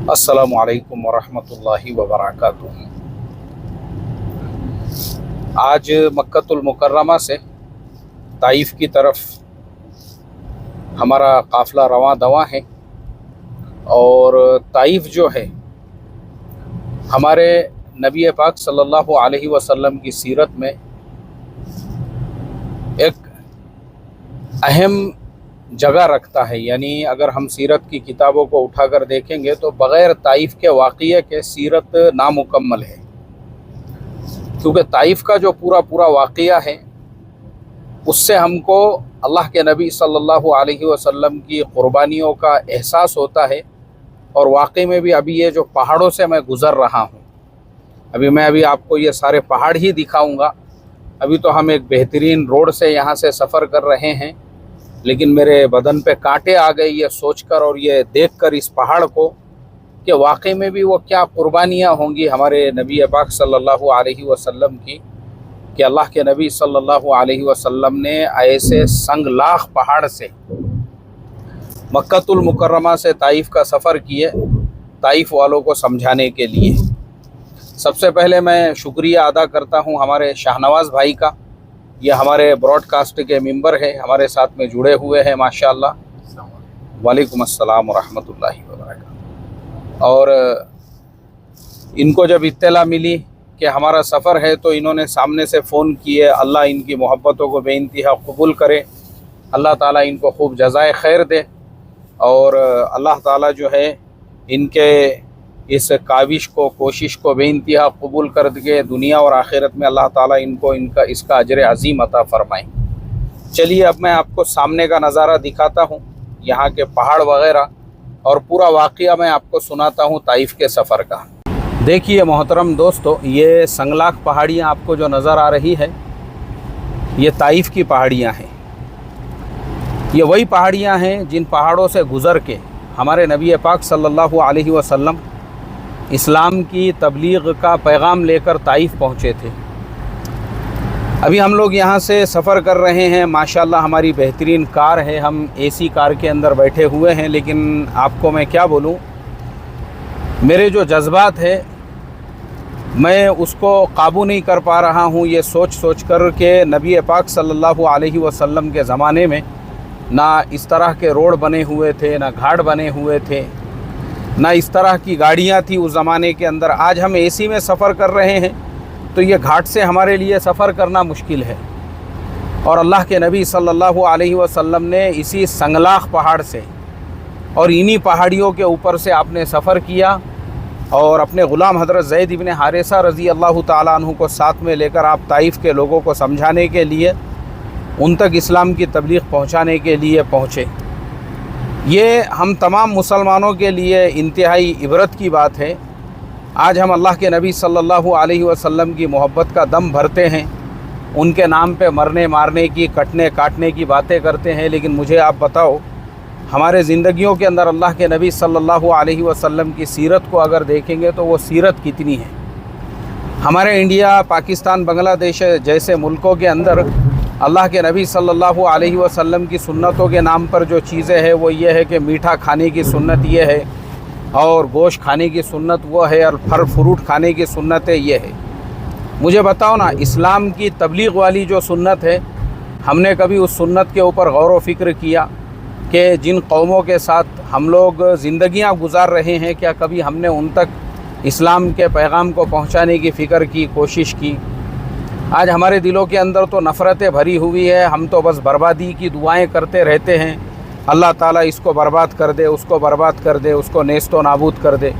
अस्सलामु अलैकुम वरहमतुल्लाहि वबरकातुहू। आज मक्कतुल मुकर्रमा से ताइफ की तरफ हमारा काफ़िला रवां दवा है। और ताइफ जो है हमारे नबी पाक सल्लल्लाहु अलैहि वसल्लम की सीरत में एक अहम जगह रखता है। यानी अगर हम सीरत की किताबों को उठाकर देखेंगे तो बग़ैर ताइफ के वाक़िए के सीरत नामुकम्मल है, क्योंकि ताइफ का जो पूरा वाक़िया है उससे हमको अल्लाह के नबी सल्लल्लाहु अलैहि वसल्लम की क़ुरबानियों का एहसास होता है। और वाकई में भी अभी ये जो पहाड़ों से मैं गुज़र रहा हूँ, अभी आपको ये सारे पहाड़ ही दिखाऊंगा। अभी तो हम एक बेहतरीन रोड से यहाँ से सफ़र कर रहे हैं, लेकिन मेरे बदन पे कांटे आ गए ये सोचकर और ये देखकर इस पहाड़ को कि वाकई में भी वो क्या कुर्बानियाँ होंगी हमारे नबी पाक सल्लल्लाहु अलैहि वसल्लम की, कि अल्लाह के नबी सल्लल्लाहु अलैहि वसल्लम ने ऐसे संगलाख पहाड़ से मक्कतुल मुकर्रमा से ताइफ का सफ़र किए, ताइफ वालों को समझाने के लिए। सबसे पहले मैं शुक्रिया अदा करता हूँ हमारे शाहनवाज़ भाई का। ये हमारे ब्रॉडकास्ट के मेंबर है, हमारे साथ में जुड़े हुए हैं माशाअल्लाह। वालेकुम अस्सलाम वरहमतुल्लाहि वबरकातुहू। और इनको जब इत्तला मिली कि हमारा सफ़र है तो इन्होंने सामने से फ़ोन किए। अल्लाह इनकी मोहब्बतों को बेइंतहा कबूल करे, अल्लाह ताला इनको खूब जज़ाए खैर दे। और अल्लाह ताला जो है इनके इस काविश को, कोशिश को बेइंतहा कबूल कर के दुनिया और आखिरत में अल्लाह ताला इनको इसका अजर अज़ीम अता फ़रमाए। चलिए अब मैं आपको सामने का नज़ारा दिखाता हूँ, यहाँ के पहाड़ वग़ैरह, और पूरा वाक़या मैं आपको सुनाता हूँ ताइफ के सफ़र का। देखिए मोहतरम दोस्तों, ये संगलाख पहाड़ियाँ आपको जो नज़र आ रही है, ये ताइफ की पहाड़ियाँ हैं। ये वही पहाड़ियाँ हैं जिन पहाड़ों से गुज़र के हमारे नबी पाक सल्लल्लाहु अलैहि वसल्लम इस्लाम की तबलीग का पैगाम लेकर ताइफ पहुँचे थे। अभी हम लोग यहाँ से सफ़र कर रहे हैं। माशाल्लाह हमारी बेहतरीन कार है, हम एसी कार के अंदर बैठे हुए हैं। लेकिन आपको मैं क्या बोलूँ, मेरे जो जज्बात है मैं उसको काबू नहीं कर पा रहा हूँ। ये सोच कर के नबी पाक सल्लल्लाहु अलैहि वसल्लम के ज़माने में ना इस तरह के रोड बने हुए थे, ना घाट बने हुए थे, ना इस तरह की गाड़ियाँ थी उस ज़माने के अंदर। आज हम एसी में सफ़र कर रहे हैं तो ये घाट से हमारे लिए सफ़र करना मुश्किल है। और अल्लाह के नबी सल्लल्लाहु अलैहि वसल्लम ने इसी संगलाख पहाड़ से और इन्हीं पहाड़ियों के ऊपर से आपने सफ़र किया और अपने ग़ुलाम हज़रत ज़ैद इब्न हारिसा रज़ी अल्लाह ताला अन्हु को साथ में लेकर आप ताइफ के लोगों को समझाने के लिए, उन तक इस्लाम की तबलीग पहुँचाने के लिए पहुँचे। ये हम तमाम मुसलमानों के लिए इंतहाई इबरत की बात है। आज हम अल्लाह के नबी सल्लल्लाहु अलैहि वसल्लम की मोहब्बत का दम भरते हैं, उनके नाम पे मरने मारने की, कटने काटने की बातें करते हैं। लेकिन मुझे आप बताओ, हमारे ज़िंदगियों के अंदर अल्लाह के नबी सल्लल्लाहु अलैहि वसल्लम की सीरत को अगर देखेंगे तो वो सीरत कितनी है। हमारे इंडिया, पाकिस्तान, बांग्लादेश जैसे मुल्कों के अंदर अल्लाह के नबी सल्लल्लाहु अलैहि वसल्लम की सुन्नतों के नाम पर जो चीज़ें हैं वो ये है कि मीठा खाने की सुन्नत ये है, और गोश्त खाने की सुन्नत वो है, और फल फ्रूट खाने की सुन्नत है ये है। मुझे बताओ ना, इस्लाम की तबलीग वाली जो सुन्नत है, हमने कभी उस सुन्नत के ऊपर गौर व फिक्र किया कि जिन कौमों के साथ हम लोग ज़िंदगियाँ गुजार रहे हैं, क्या कभी हमने उन तक इस्लाम के पैगाम को पहुँचाने की फ़िक्र की, कोशिश की? आज हमारे दिलों के अंदर तो नफ़रतें भरी हुई है। हम तो बस बर्बादी की दुआएं करते रहते हैं, अल्लाह ताला इसको बर्बाद कर दे, उसको बर्बाद कर दे, उसको नेस्तो नाबूद कर दे।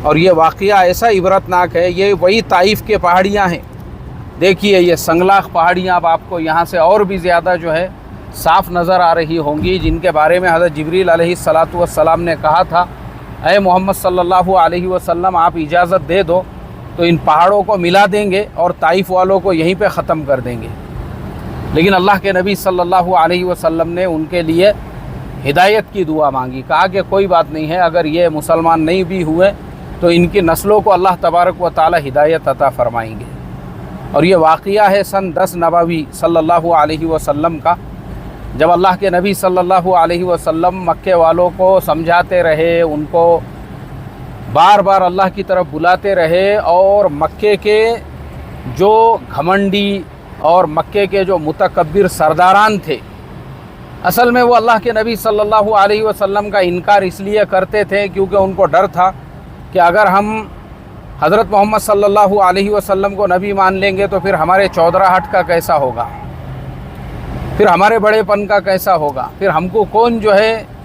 और ये वाक़या ऐसा इबरतनाक है। ये वही ताइफ के पहाड़ियाँ हैं। देखिए ये संगलाख पहाड़ियाँ अब आपको यहाँ से और भी ज़्यादा जो है साफ़ नज़र आ रही होंगी, जिनके बारे में हज़रत जिब्रील अलैहिस्सलातु वस्सलाम ने कहा था, ऐ मोहम्मद सल्लल्लाहु अलैहि वसल्लम आप इजाज़त दे दो तो इन पहाड़ों को मिला देंगे और ताइफ वालों को यहीं पे ख़त्म कर देंगे। लेकिन अल्लाह के नबी सल्लल्लाहु अलैहि वसल्लम ने उनके लिए हिदायत की दुआ मांगी। कहा कि कोई बात नहीं है, अगर ये मुसलमान नहीं भी हुए तो इनकी नस्लों को अल्लाह तबारक व ताला हिदायत अता फ़रमाएंगे। और ये वाक़या है सन 10 नबवी सल्लल्लाहु अलैहि वसल्लम का, जब अल्लाह के नबी सल्लल्लाहु अलैहि वसल्लम मक्के वालों को समझाते रहे, उनको बार बार अल्लाह की तरफ बुलाते रहे और मक्के के जो घमंडी और मक्के के जो मुतकब्बिर सरदारान थे, असल में वो अल्लाह के नबी सल्लल्लाहु अलैहि वसल्लम का इनकार इसलिए करते थे क्योंकि उनको डर था कि अगर हम हज़रत मोहम्मद सल्लल्लाहु अलैहि वसल्लम को नबी मान लेंगे तो फिर हमारे चौधराहट का कैसा होगा, फिर हमारे बड़ेपन का कैसा होगा, फिर हमको कौन जो है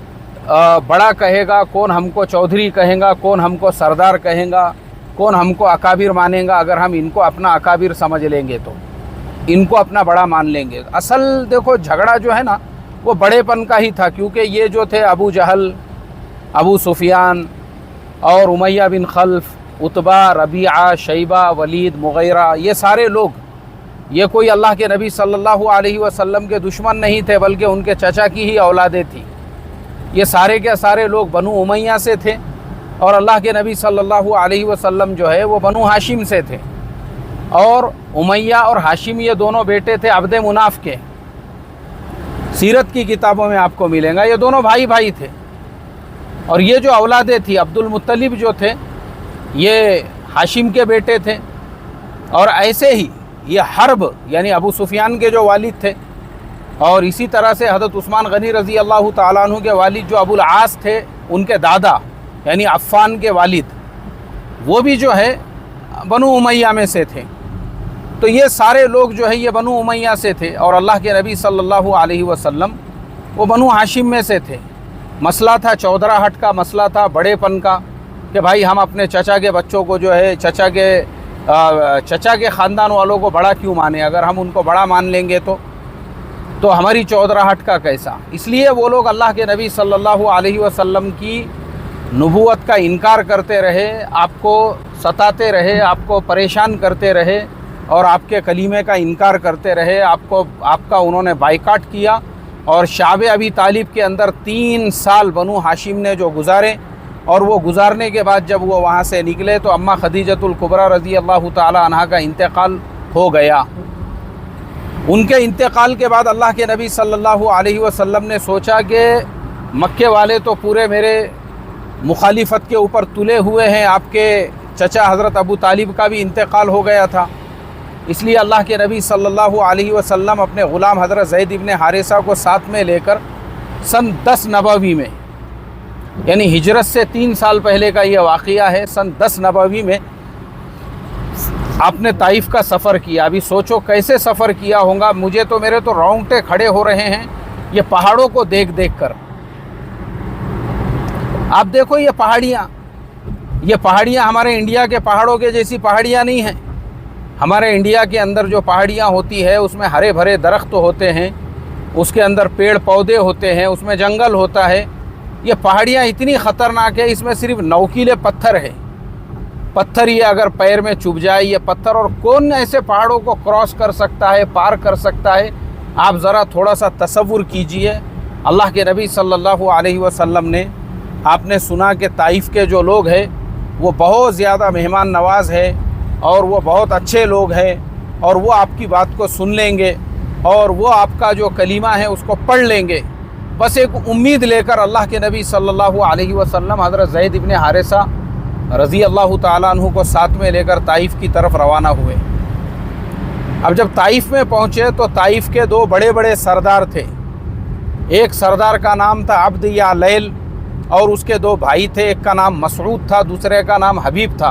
बड़ा कहेगा, कौन हमको चौधरी कहेगा, कौन हमको सरदार कहेगा, कौन हमको अकाबिर मानेगा अगर हम इनको अपना अकाबिर समझ लेंगे तो, इनको अपना बड़ा मान लेंगे। असल देखो झगड़ा जो है ना वो बड़ेपन का ही था, क्योंकि ये जो थे अबू जहल, अबू सुफियान और उमैया बिन खल्फ, उतबा, रबीआ, शैबा, वलीद, मुगैरा, ये सारे लोग, ये कोई अल्लाह के नबी सल्लल्लाहु अलैहि वसल्लम के दुश्मन नहीं थे बल्कि उनके चचा की ही औलादें थी। ये सारे के सारे लोग बनु उमैया से थे और अल्लाह के नबी सल्लल्लाहु अलैहि वसल्लम जो है वो बनु हाशिम से थे। और उमैया और हाशिम ये दोनों बेटे थे अब्द मुनाफ के, सीरत की किताबों में आपको मिलेगा, ये दोनों भाई भाई थे। और ये जो औलादे थी, अब्दुल मुत्तलिब जो थे ये हाशिम के बेटे थे, और ऐसे ही ये हर्ब यानी अबू सुफियान के जो वालिद थे, और इसी तरह से हज़रत उस्मान गनी रज़ी अल्लाह ताला अन्हु के वालिद जो अबुल आस थे, उनके दादा यानी अफ़्फ़ान के वालिद, वो भी जो है बनु उमैया में से थे। तो ये सारे लोग जो है ये बनु उमैया से थे और अल्लाह के नबी सल्लल्लाहु अलैहि वसल्लम वो बनु हाशिम में से थे। मसला था चौधराहट का, मसला था बड़ेपन का कि भाई हम अपने चचा के बच्चों को जो है चचा के ख़ानदान वालों को बड़ा क्यों माने, अगर हम उनको बड़ा मान लेंगे तो हमारी चौधराहट का कैसा। इसलिए वो लोग अल्लाह के नबी सल्लल्लाहु अलैहि वसल्लम की नबूवत का इनकार करते रहे, आपको सताते रहे, आपको परेशान करते रहे और आपके कलीमे का इनकार करते रहे, आपका उन्होंने बाइकाट किया। और शाब अबी तालिब के अंदर 3 साल बनु हाशिम ने जो गुजारे, और वो गुजारने के बाद जब वो वहाँ से निकले तो अम्मा खदीजतुल कुबरा रज़ी अल्लाह ताला अन्हा का इंतकाल हो गया। उनके इंतकाल के बाद अल्लाह के नबी सल्लल्लाहु अलैहि वसल्लम ने सोचा कि मक्के वाले तो पूरे मेरे मुखालिफत के ऊपर तुले हुए हैं, आपके चचा हज़रत अबू तालिब का भी इंतकाल हो गया था। इसलिए अल्लाह के नबी सल्लल्लाहु अलैहि वसल्लम अपने ग़ुलाम हज़रत ज़ैद इब्न हारिसा को साथ में लेकर सन 10 नबवी में, यानी हिजरत से 3 साल पहले का ये वाक़िया है, सन 10 नबवी में आपने ताइफ का सफ़र किया। अभी सोचो कैसे सफ़र किया होगा, मुझे तो मेरे तो रोंगटे खड़े हो रहे हैं ये पहाड़ों को देख देख कर। आप देखो ये पहाड़ियाँ हमारे इंडिया के पहाड़ों के जैसी पहाड़ियाँ नहीं हैं। हमारे इंडिया के अंदर जो पहाड़ियाँ होती है उसमें हरे भरे दरख्त होते हैं, उसके अंदर पेड़ पौधे होते हैं, उसमें जंगल होता है। ये पहाड़ियाँ इतनी ख़तरनाक है, इसमें सिर्फ नौकीले पत्थर है, पत्थर ये अगर पैर में चुभ जाए ये पत्थर, और कौन ऐसे पहाड़ों को क्रॉस कर सकता है, पार कर सकता है। आप ज़रा थोड़ा सा तसव्वुर कीजिए। अल्लाह के नबी सल्लल्लाहु अलैहि वसल्लम ने, आपने सुना कि ताइफ के जो लोग हैं वो बहुत ज़्यादा मेहमान नवाज है और वो बहुत अच्छे लोग हैं और वो आपकी बात को सुन लेंगे और वो आपका जो कलीमा है उसको पढ़ लेंगे। बस एक उम्मीद लेकर अल्लाह के नबी सल्लल्लाहु अलैहि वसल्लम हज़रत ज़ैद इब्न हारिसा रज़ी अल्लाह ताला अन्हु को साथ में लेकर ताइफ की तरफ रवाना हुए। अब जब ताइफ में पहुँचे तो ताइफ के 2 बड़े बड़े सरदार थे। एक सरदार का नाम था अब्द या लैल और उसके 2 भाई थे, एक का नाम मसऊद था, दूसरे का नाम हबीब था।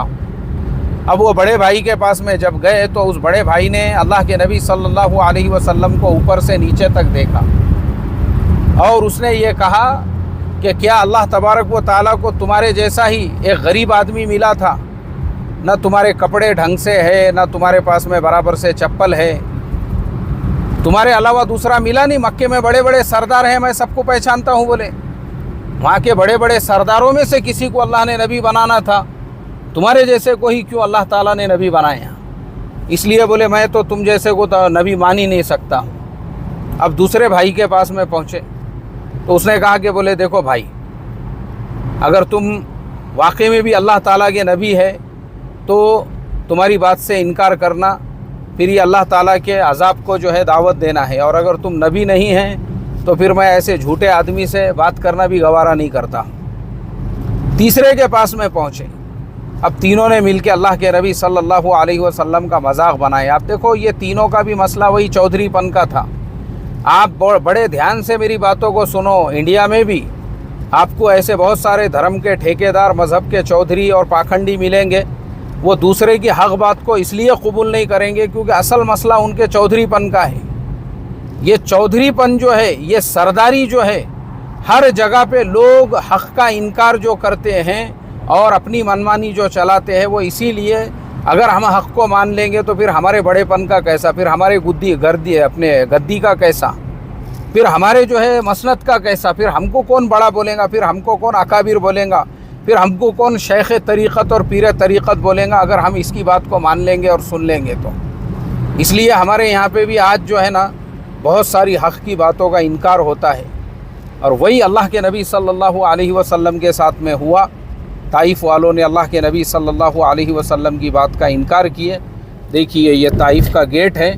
अब वो बड़े भाई के पास में जब गए तो उस बड़े भाई ने अल्लाह के नबी सल्लल्लाहु अलैहि वसल्लम को ऊपर से नीचे तक देखा और उसने ये कहा कि क्या अल्लाह तबारक व ताला को तुम्हारे जैसा ही एक गरीब आदमी मिला था, न तुम्हारे कपड़े ढंग से है, न तुम्हारे पास में बराबर से चप्पल है, तुम्हारे अलावा दूसरा मिला नहीं। मक्के में बड़े बड़े सरदार हैं, मैं सबको पहचानता हूँ। बोले वहाँ के बड़े बड़े सरदारों में से किसी को अल्लाह ने नबी बनाना था, तुम्हारे जैसे को ही क्यों अल्लाह ताला ने नबी बनाया। इसलिए बोले मैं तो तुम जैसे को तो नबी मान ही नहीं सकता। अब दूसरे भाई के पास में पहुँचे तो उसने कहा कि बोले देखो भाई, अगर तुम वाकई में भी अल्लाह ताला के नबी है तो तुम्हारी बात से इनकार करना, फिर ये अल्लाह ताला के अज़ाब को जो है दावत देना है, और अगर तुम नबी नहीं हैं तो फिर मैं ऐसे झूठे आदमी से बात करना भी गवारा नहीं करता। तीसरे के पास में पहुँचे اب تینوں نے مل کے اللہ کے نبی صلی اللہ علیہ وسلم کا مذاق بنایا۔ آپ دیکھو یہ تینوں کا بھی مسئلہ وہی چودھری پن کا تھا۔ آپ بڑے دھیان سے میری باتوں کو سنو، انڈیا میں بھی آپ کو ایسے بہت سارے دھرم کے ٹھیکیدار، مذہب کے چودھری اور پاکھنڈی ملیں گے، وہ دوسرے کی حق بات کو اس لیے قبول نہیں کریں گے کیونکہ اصل مسئلہ ان کے چودھری پن کا ہے۔ یہ چودھری پن جو ہے، یہ سرداری جو ہے، ہر جگہ پہ لوگ حق کا انکار جو کرتے ہیں اور اپنی منمانی جو چلاتے ہیں، وہ اسی لیے اگر ہم حق کو مان لیں گے تو پھر ہمارے بڑے پن کا کیسا، پھر ہمارے گدی کا کیسا، پھر ہمارے جو ہے مسند کا کیسا، پھر ہم کو کون بڑا بولیں گا، پھر ہم کو کون اکابر بولیں گا، پھر ہم کو کون شیخ طریقت اور پیر طریقت بولیں گا اگر ہم اس کی بات کو مان لیں گے اور سن لیں گے تو۔ اس لیے ہمارے یہاں پہ بھی آج جو ہے نا بہت ساری حق کی باتوں کا انکار ہوتا ہے، اور وہی اللہ کے نبی صلی اللہ علیہ وسلم کے ساتھ میں ہوا۔ طائف والوں نے اللہ کے نبی صلی اللہ علیہ وسلم کی بات کا انکار کیے۔ دیکھیے یہ طائف کا گیٹ ہے،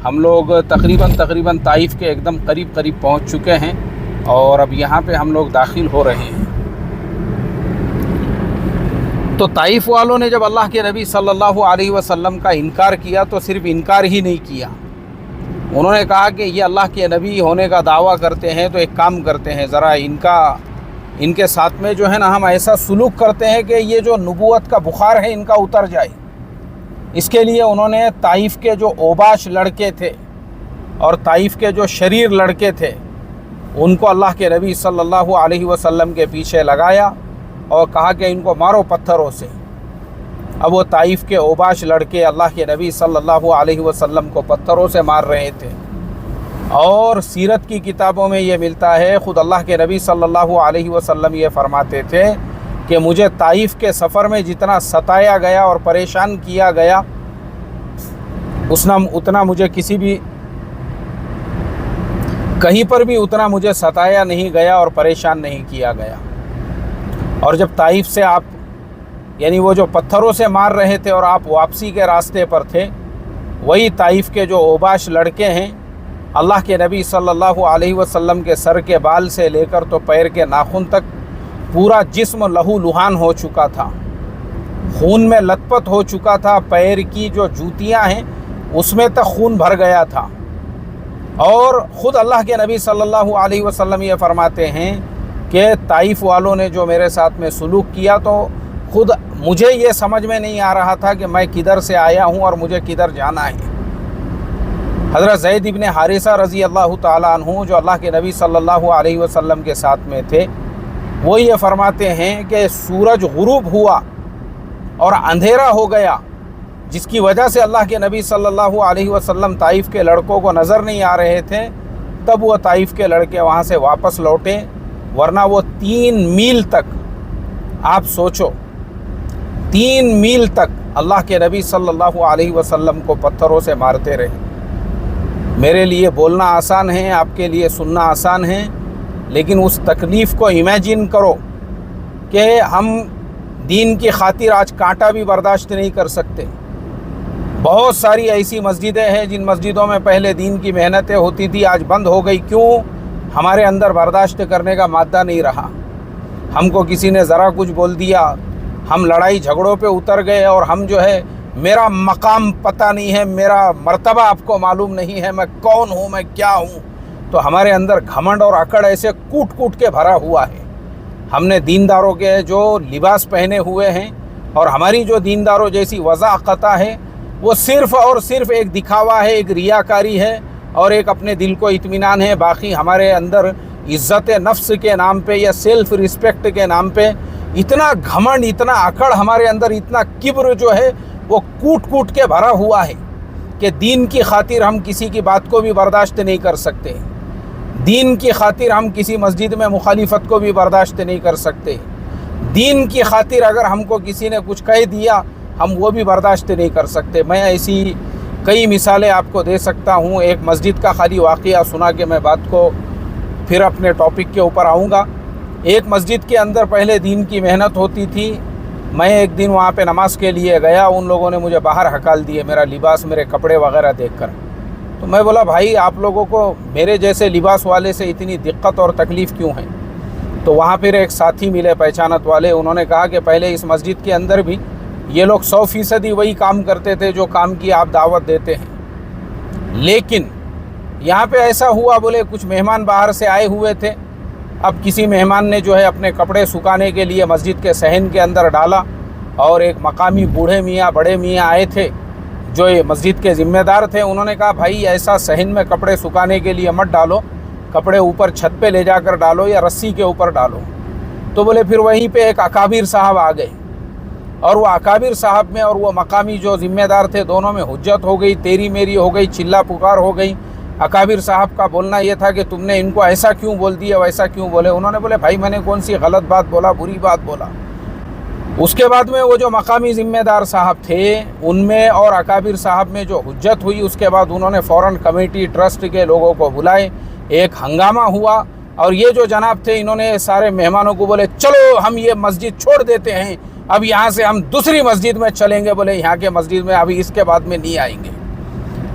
ہم لوگ تقریباً طائف کے ایک دم قریب پہنچ چکے ہیں، اور اب یہاں پہ ہم لوگ داخل ہو رہے ہیں۔ تو طائف والوں نے جب اللہ کے نبی صلی اللہ علیہ وسلم کا انکار کیا تو صرف انکار ہی نہیں کیا، انہوں نے کہا کہ یہ اللہ کے نبی ہونے کا دعویٰ کرتے ہیں تو ایک کام کرتے ہیں، ذرا ان کے ساتھ میں جو ہے نا ہم ایسا سلوک کرتے ہیں کہ یہ جو نبوت کا بخار ہے ان کا اتر جائے۔ اس کے لیے انہوں نے طائف کے جو اوباش لڑکے تھے اور طائف کے جو شریر لڑکے تھے ان کو اللہ کے نبی صلی اللہ علیہ وسلم کے پیچھے لگایا اور کہا کہ ان کو مارو پتھروں سے۔ اب وہ طائف کے اوباش لڑکے اللہ کے نبی صلی اللہ علیہ وسلم کو پتھروں سے مار رہے تھے، اور سیرت کی کتابوں میں یہ ملتا ہے، خود اللہ کے نبی صلی اللہ علیہ وسلم یہ فرماتے تھے کہ مجھے طائف کے سفر میں جتنا ستایا گیا اور پریشان کیا گیا اتنا مجھے کہیں پر بھی اتنا مجھے ستایا نہیں گیا اور پریشان نہیں کیا گیا۔ اور جب طائف سے آپ یعنی وہ جو پتھروں سے مار رہے تھے اور آپ واپسی کے راستے پر تھے، وہی طائف کے جو اوباش لڑکے ہیں، اللہ کے نبی صلی اللہ علیہ وسلم کے سر کے بال سے لے کر تو پیر کے ناخن تک پورا جسم لہو لہان ہو چکا تھا، خون میں لت پت ہو چکا تھا، پیر کی جو جوتیاں ہیں اس میں تک خون بھر گیا تھا۔ اور خود اللہ کے نبی صلی اللہ علیہ وسلم یہ فرماتے ہیں کہ طائف والوں نے جو میرے ساتھ میں سلوک کیا تو خود مجھے یہ سمجھ میں نہیں آ رہا تھا کہ میں کدھر سے آیا ہوں اور مجھے کدھر جانا ہے۔ حضرت زید ابن حارثہ رضی اللہ تعالیٰ عنہ جو اللہ کے نبی صلی اللہ علیہ وسلم کے ساتھ میں تھے، وہ یہ فرماتے ہیں کہ سورج غروب ہوا اور اندھیرا ہو گیا، جس کی وجہ سے اللہ کے نبی صلی اللہ علیہ وسلم طائف کے لڑکوں کو نظر نہیں آ رہے تھے، تب وہ طائف کے لڑکے وہاں سے واپس لوٹے، ورنہ وہ 3 میل تک، آپ سوچو 3 میل تک اللہ کے نبی صلی اللہ علیہ وسلم کو پتھروں سے مارتے رہے۔ میرے لیے بولنا آسان ہے، آپ کے لیے سننا آسان ہے، لیکن اس تکلیف کو امیجن کرو کہ ہم دین کی خاطر آج کانٹا بھی برداشت نہیں کر سکتے۔ بہت ساری ایسی مسجدیں ہیں جن مسجدوں میں پہلے دین کی محنتیں ہوتی تھی، آج بند ہو گئی۔ کیوں؟ ہمارے اندر برداشت کرنے کا مادہ نہیں رہا۔ ہم کو کسی نے ذرا کچھ بول دیا، ہم لڑائی جھگڑوں پہ اتر گئے، اور ہم جو ہے میرا مقام پتہ نہیں ہے، میرا مرتبہ آپ کو معلوم نہیں ہے، میں کون ہوں، میں کیا ہوں، تو ہمارے اندر گھمنڈ اور اکڑ ایسے کوٹ کوٹ کے بھرا ہوا ہے۔ ہم نے دینداروں کے جو لباس پہنے ہوئے ہیں اور ہماری جو دینداروں جیسی وضاحت ہے، وہ صرف اور صرف ایک دکھاوا ہے، ایک ریاکاری ہے اور ایک اپنے دل کو اطمینان ہے۔ باقی ہمارے اندر عزت نفس کے نام پہ یا سیلف رسپیکٹ کے نام پہ اتنا گھمنڈ، اتنا اکڑ ہمارے اندر، اتنا کبر جو ہے وہ کوٹ کوٹ کے بھرا ہوا ہے کہ دین کی خاطر ہم کسی کی بات کو بھی برداشت نہیں کر سکتے، دین کی خاطر ہم کسی مسجد میں مخالفت کو بھی برداشت نہیں کر سکتے، دین کی خاطر اگر ہم کو کسی نے کچھ کہہ دیا ہم وہ بھی برداشت نہیں کر سکتے۔ میں ایسی کئی مثالیں آپ کو دے سکتا ہوں۔ ایک مسجد کا خالی واقعہ سنا کے میں بات کو پھر اپنے ٹاپک کے اوپر آؤں گا۔ ایک مسجد کے اندر پہلے دین کی محنت ہوتی تھی، میں ایک دن وہاں پہ نماز کے لیے گیا، ان لوگوں نے مجھے باہر ہکال دیے، میرا لباس، میرے کپڑے وغیرہ دیکھ کر۔ تو میں بولا بھائی آپ لوگوں کو میرے جیسے لباس والے سے اتنی دقت اور تکلیف کیوں ہے؟ تو وہاں پھر ایک ساتھی ملے پہچانت والے، انہوں نے کہا کہ پہلے اس مسجد کے اندر بھی یہ لوگ 100% وہی کام کرتے تھے جو کام کی آپ دعوت دیتے ہیں۔ لیکن یہاں پہ ایسا ہوا، بولے کچھ مہمان باہر سے آئے ہوئے تھے، اب کسی مہمان نے جو ہے اپنے کپڑے سکھانے کے لیے مسجد کے صحن کے اندر ڈالا، اور ایک مقامی بوڑھے میاں بڑے میاں آئے تھے جو یہ مسجد کے ذمہ دار تھے، انہوں نے کہا بھائی ایسا صحن میں کپڑے سکھانے کے لیے مت ڈالو، کپڑے اوپر چھت پہ لے جا کر ڈالو یا رسی کے اوپر ڈالو۔ تو بولے پھر وہیں پہ ایک اکابر صاحب آ گئے، اور وہ اکابر صاحب میں اور وہ مقامی جو ذمہ دار تھے دونوں میں حجت ہو گئی، تیری میری ہو گئی، چلا پکار ہو گئی۔ اکابر صاحب کا بولنا یہ تھا کہ تم نے ان کو ایسا کیوں بول دیا، ویسا کیوں بولے۔ انہوں نے بولے بھائی میں نے کون سی غلط بات بولا، بری بات بولا۔ اس کے بعد میں وہ جو مقامی ذمہ دار صاحب تھے ان میں اور اکابر صاحب میں جو حجت ہوئی، اس کے بعد انہوں نے فوراً کمیٹی ٹرسٹ کے لوگوں کو بلائے، ایک ہنگامہ ہوا، اور یہ جو جناب تھے انہوں نے سارے مہمانوں کو بولے چلو ہم یہ مسجد چھوڑ دیتے ہیں، اب یہاں سے ہم دوسری مسجد میں چلیں گے، بولے یہاں کے مسجد میں ابھی اس کے بعد میں نہیں آئیں گے۔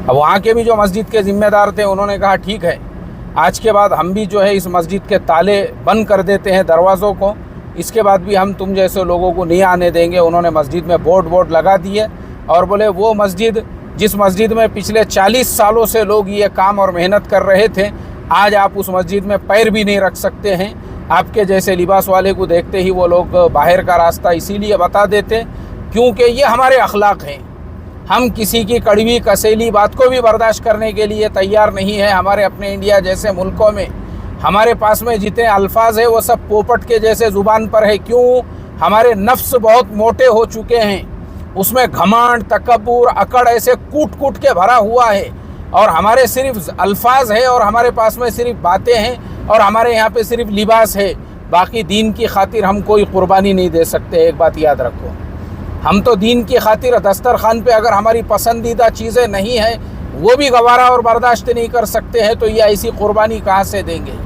اب وہاں کے بھی جو مسجد کے ذمہ دار تھے انہوں نے کہا ٹھیک ہے، آج کے بعد ہم بھی جو ہے اس مسجد کے تالے بند کر دیتے ہیں، دروازوں کو، اس کے بعد بھی ہم تم جیسے لوگوں کو نہیں آنے دیں گے۔ انہوں نے مسجد میں بورڈ لگا دیے، اور بولے وہ مسجد جس مسجد میں پچھلے 40 سالوں سے لوگ یہ کام اور محنت کر رہے تھے، آج آپ اس مسجد میں پیر بھی نہیں رکھ سکتے ہیں۔ آپ کے جیسے لباس والے کو دیکھتے ہی وہ لوگ باہر کا راستہ اسی لیے بتا دیتے کیونکہ یہ ہمارے اخلاق ہیں۔ ہم کسی کی کڑوی کسیلی بات کو بھی برداشت کرنے کے لیے تیار نہیں ہے۔ ہمارے اپنے انڈیا جیسے ملکوں میں ہمارے پاس میں جتنے الفاظ ہیں وہ سب پوپٹ کے جیسے زبان پر ہے۔ کیوں؟ ہمارے نفس بہت موٹے ہو چکے ہیں، اس میں گھمنڈ، تکبر، اکڑ ایسے کوٹ کے بھرا ہوا ہے، اور ہمارے صرف الفاظ ہے، اور ہمارے پاس میں صرف باتیں ہیں، اور ہمارے یہاں پہ صرف لباس ہے۔ باقی دین کی خاطر ہم کوئی قربانی نہیں دے سکتے۔ ایک بات یاد رکھو، ہم تو دین کی خاطر دسترخوان پہ اگر ہماری پسندیدہ چیزیں نہیں ہیں وہ بھی گوارا اور برداشت نہیں کر سکتے ہیں، تو یہ ایسی قربانی کہاں سے دیں گے؟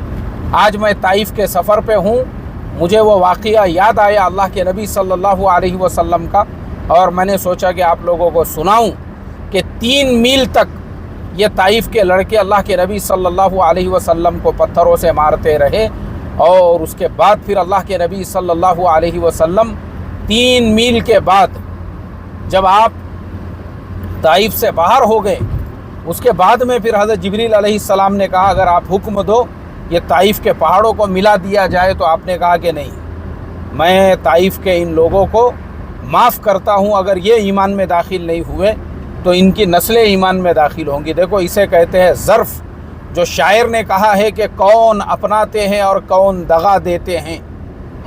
آج میں طائف کے سفر پہ ہوں، مجھے وہ واقعہ یاد آیا اللہ کے نبی صلی اللہ علیہ وسلم کا، اور میں نے سوچا کہ آپ لوگوں کو سناؤں کہ 3 میل تک یہ طائف کے لڑکے اللہ کے نبی صلی اللہ علیہ وسلم کو پتھروں سے مارتے رہے، اور اس کے بعد پھر اللہ کے نبی صلی اللہ علیہ وسلم 3 میل کے بعد جب آپ طائف سے باہر ہو گئے، اس کے بعد میں پھر حضرت جبریل علیہ السلام نے کہا اگر آپ حکم دو یہ طائف کے پہاڑوں کو ملا دیا جائے، تو آپ نے کہا کہ نہیں، میں طائف کے ان لوگوں کو معاف کرتا ہوں، اگر یہ ایمان میں داخل نہیں ہوئے تو ان کی نسلیں ایمان میں داخل ہوں گی۔ دیکھو اسے کہتے ہیں ظرف، جو شاعر نے کہا ہے کہ کون اپناتے ہیں اور کون دغا دیتے ہیں،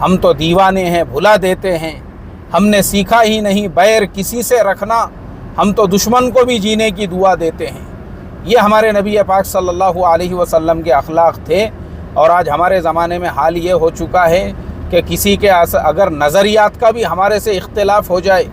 ہم تو دیوانے ہیں بھلا دیتے ہیں، ہم نے سیکھا ہی نہیں بیر کسی سے رکھنا، ہم تو دشمن کو بھی جینے کی دعا دیتے ہیں۔ یہ ہمارے نبی پاک صلی اللہ علیہ وسلم کے اخلاق تھے، اور آج ہمارے زمانے میں حال یہ ہو چکا ہے کہ کسی کے اگر نظریات کا بھی ہمارے سے اختلاف ہو جائے،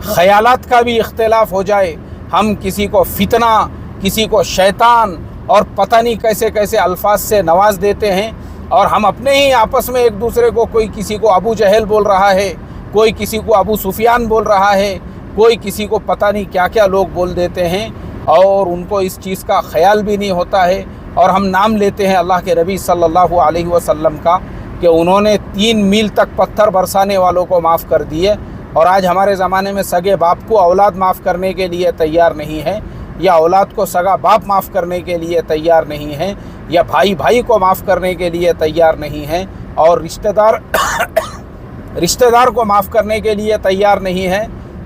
خیالات کا بھی اختلاف ہو جائے، ہم کسی کو فتنہ، کسی کو شیطان، اور پتہ نہیں کیسے کیسے الفاظ سے نواز دیتے ہیں، اور ہم اپنے ہی آپس میں ایک دوسرے کو، کوئی کسی کو ابو جہل بول رہا ہے، کوئی کسی کو ابو سفیان بول رہا ہے، کوئی کسی کو پتہ نہیں کیا کیا لوگ بول دیتے ہیں، اور ان کو اس چیز کا خیال بھی نہیں ہوتا ہے، اور ہم نام لیتے ہیں اللہ کے نبی صلی اللہ علیہ وسلم کا کہ انہوں نے 3 میل تک پتھر برسانے والوں کو معاف کر دیے، اور آج ہمارے زمانے میں سگے باپ کو اولاد معاف کرنے کے لیے تیار نہیں ہے، یا اولاد کو سگا باپ معاف کرنے کے لیے تیار نہیں ہے، یا بھائی کو معاف کرنے کے لیے تیار نہیں ہے، اور رشتہ دار کو معاف کرنے کے لیے تیار نہیں ہے۔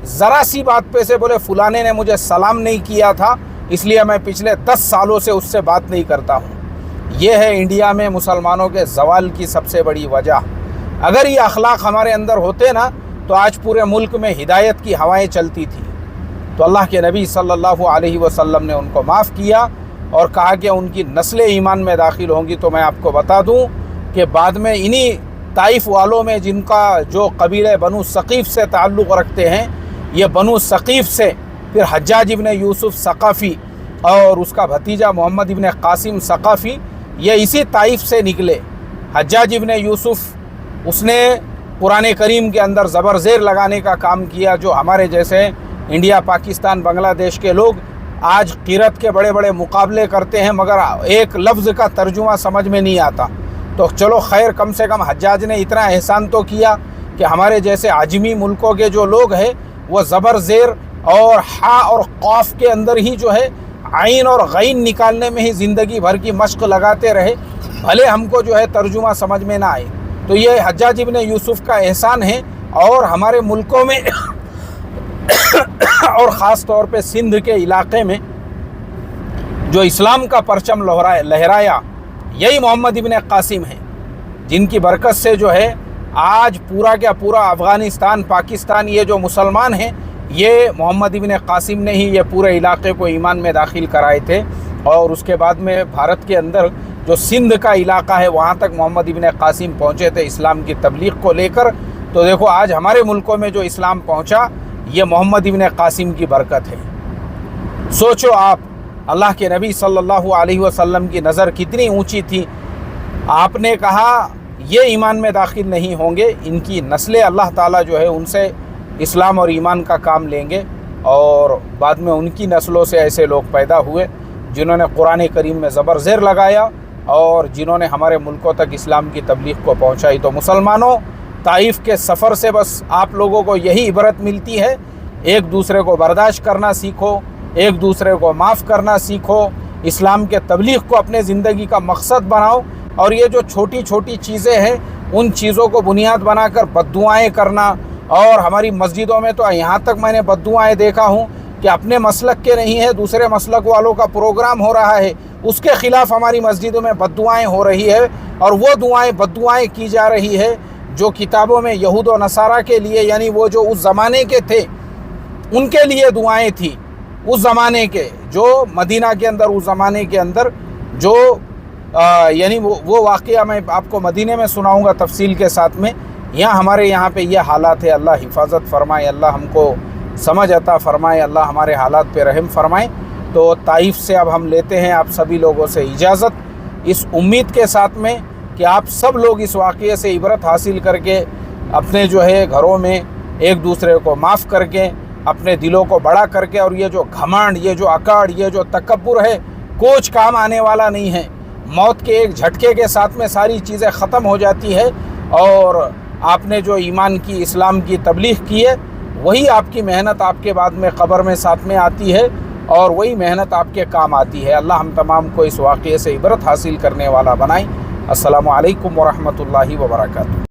ذرا سی بات پہ سے بولے فلانے نے مجھے سلام نہیں کیا تھا اس لیے میں پچھلے 10 سالوں سے اس سے بات نہیں کرتا ہوں۔ یہ ہے انڈیا میں مسلمانوں کے زوال کی سب سے بڑی وجہ۔ اگر یہ اخلاق ہمارے اندر ہوتے نا تو آج پورے ملک میں ہدایت کی ہوائیں چلتی تھی۔ تو اللہ کے نبی صلی اللہ علیہ وسلم نے ان کو معاف کیا اور کہا کہ ان کی نسلیں ایمان میں داخل ہوں گی۔ تو میں آپ کو بتا دوں کہ بعد میں انہی طائف والوں میں جن کا جو قبیلہ بنو ثقیف سے تعلق رکھتے ہیں، یہ بنو ثقیف سے پھر حجاج ابن یوسف ثقفی اور اس کا بھتیجا محمد ابن قاسم ثقفی، یہ اسی طائف سے نکلے۔ حجاج ابن یوسف اس نے قرآن کریم کے اندر زبر زیر لگانے کا کام کیا، جو ہمارے جیسے انڈیا، پاکستان، بنگلہ دیش کے لوگ آج قرأت کے بڑے بڑے مقابلے کرتے ہیں مگر ایک لفظ کا ترجمہ سمجھ میں نہیں آتا۔ تو چلو خیر، کم سے کم حجاج نے اتنا احسان تو کیا کہ ہمارے جیسے عجمی ملکوں کے جو لوگ ہیں وہ ज़बर ज़ेर اور हा और क़ाफ के अंदर ही जो है आइन और गैन निकालने में ही ज़िंदगी भर की मश्क लगाते रहे, भले हमको जो है तर्जुमा समझ में ना आए। तो ये हज्जाज इब्न यूसुफ का एहसान है। और हमारे मुल्कों में और ख़ास तौर पे सिंध के इलाक़े में जो इस्लाम का परचम लहराया, यही मोहम्मद इब्न कासिम हैं, जिनकी बरकत से जो है आज पूरा क्या पूरा अफ़गानिस्तान, पाकिस्तान, ये जो मुसलमान हैं, ये मोहम्मद इब्न कासिम ने ही ये पूरे इलाक़े को ईमान में दाखिल कराए थे। और उसके बाद में भारत के अंदर जो सिंध का इलाक़ा है, वहाँ तक मोहम्मद इब्न कासिम पहुँचे थे इस्लाम की तबलीग को लेकर। तो देखो आज हमारे मुल्कों में जो इस्लाम पहुँचा, ये मोहम्मद इब्न कासिम की बरकत है। सोचो आप, अल्लाह के नबी सल्लल्लाहु अलैहि वसल्लम की नज़र कितनी ऊँची थी। आपने कहा ये ईमान में दाखिल नहीं होंगे, इनकी नस्लें अल्लाह ताला जो है उनसे इस्लाम और ईमान का काम लेंगे। और बाद में उनकी नस्लों से ऐसे लोग पैदा हुए जिन्होंने कुरान करीम में ज़बर ज़ेर लगाया और जिन्होंने हमारे मुल्कों तक इस्लाम की तबलीग को पहुँचाई। तो मुसलमानों, ताइफ़ के सफ़र से बस आप लोगों को यही इबरत मिलती है, एक दूसरे को बर्दाश्त करना सीखो, एक दूसरे को माफ़ करना सीखो, इस्लाम के तबलीग को अपने ज़िंदगी का मकसद बनाओ। और ये जो छोटी छोटी चीज़ें हैं, उन चीज़ों को बुनियाद बनाकर बद्दुआएँ करना। और हमारी मस्जिदों में तो यहाँ तक मैंने बद्दुआएँ देखा हूँ कि अपने मसलक के नहीं है, दूसरे मसलक वालों का प्रोग्राम हो रहा है, उसके ख़िलाफ़ हमारी मस्जिदों में बद्दुआएँ हो रही है। और वो बद्दुआएँ की जा रही है जो किताबों में यहूद व नसारा के लिए, यानी वो जो उस ज़माने के थे उनके लिए दुआएँ थी। उस ज़माने के जो मदीना के अंदर, उस ज़माने के अंदर जो यानी वो वाक़या मैं आपको मदीने में सुनाऊंगा तफसील के साथ में। यहाँ हमारे यहाँ पे ये हालात है। अल्लाह हिफाजत फरमाए, अल्लाह हमको समझ अता फरमाए, अल्लाह हमारे हालात पे रहम फरमाए। तो ताइफ़ से अब हम लेते हैं आप सभी लोगों से इजाज़त, इस उम्मीद के साथ में कि आप सब लोग इस वाक़ये से इबरत हासिल करके अपने जो है घरों में एक दूसरे को माफ़ करके, अपने दिलों को बड़ा करके, और ये जो घमंड, ये जो अकड़, ये जो तकब्बुर है, कुछ काम आने वाला नहीं है। मौत के एक झटके के साथ में सारी चीज़ें ख़त्म हो जाती है। और आपने जो ईमान की, इस्लाम की तबलीग की है, वही आपकी मेहनत आपके बाद में क़ब्र में साथ में आती है और वही मेहनत आपके काम आती है। अल्लाह हम तमाम को इस वाक़ये से इबरत हासिल करने वाला बनाए। अस्सलामु अलैकुम व रहमतुल्लाहि व बरकातुहू।